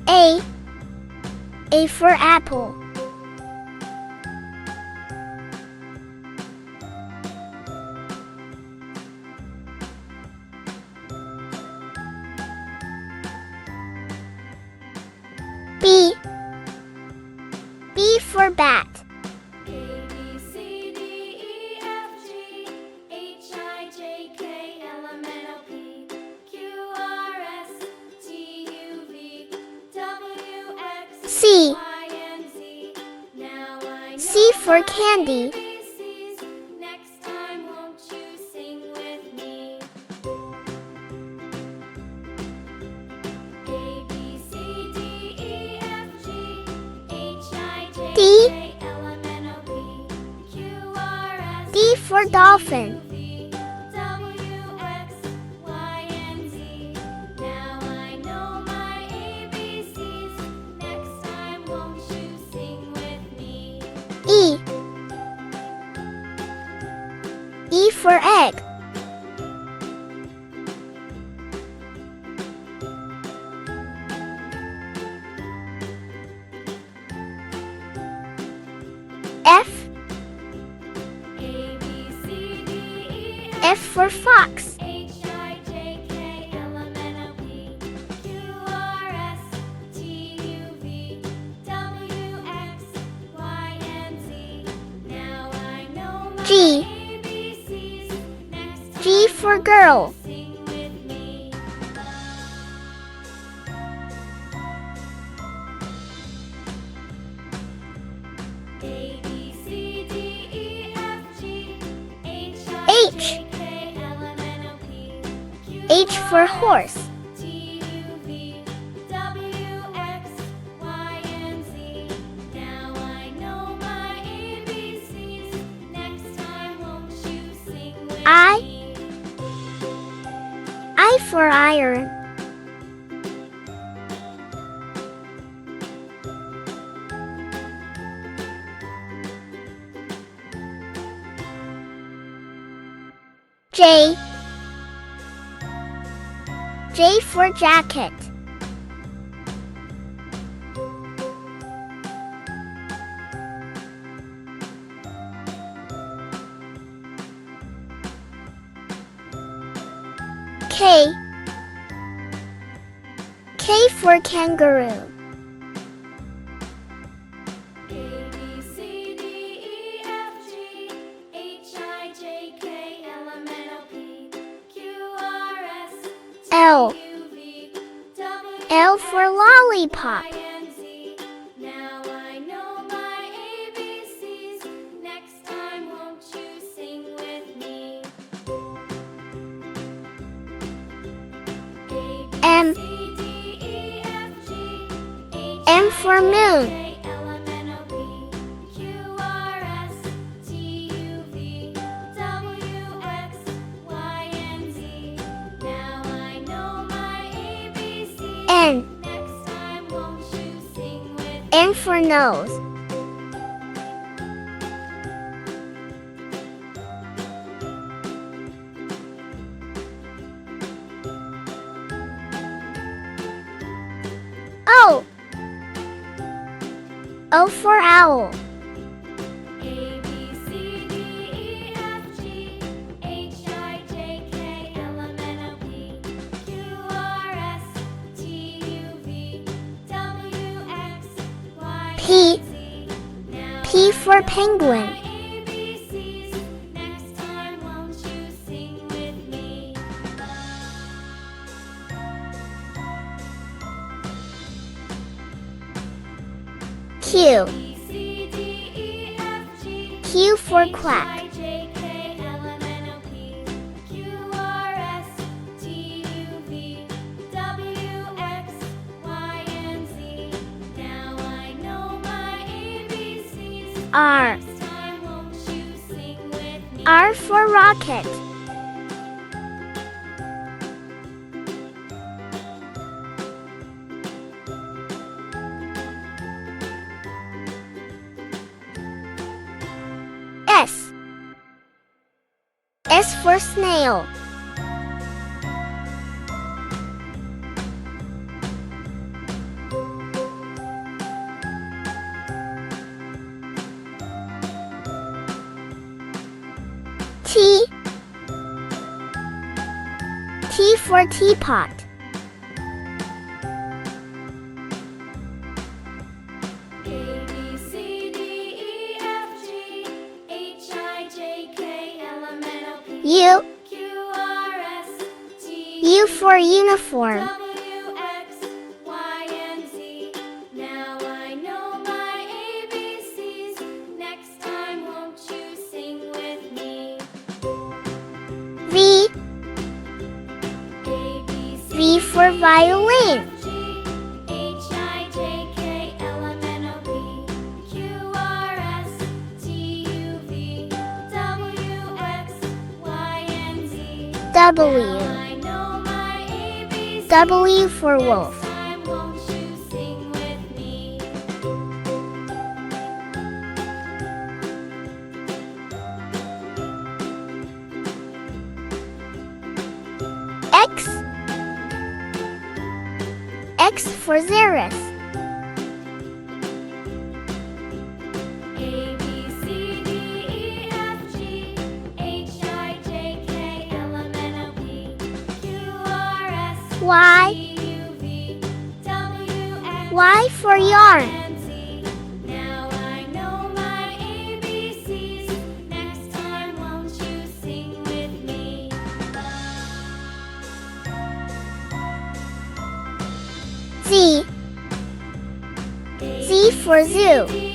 A. A for apple. B. B for bat. C. C for candy. D. D for dolphin. E. E for egg. F. F for fox. G. G for girl. H. H for horse. I for iron. J. J for jacket. K. K for kangaroo. L. L for lollipop. M. M for moon. N. N for nose. O. O for owl. P. P for penguin. Q. Q for quack. R. R for rocket. S. S for snail. T for teapot. A, B, C, D, E, F, G, H, I, J, K, L, M, N, O, P, U. Q, R, S, T, U for uniform. W, X, Y, and Z. Now I know my ABCs. Next time, won't you sing with me? V. A, B, C, V for violin. F, G, H, I, J, K, L, M, N, O, P, Q, R, S, T, U, V, W, X, Y, and Z. W. Now I know my ABCs. W for wolf. Next time, won't you sing with me? X. X for Xeris. A, B, C, D, E, F, G, H, I, J, K, L, M, N, O, P, Q, R, S, Y. T, U, V, W, X, Y for yarn. and Z. Now I know my ABCs. Next time, won't you sing with me? Z. Z for zoo.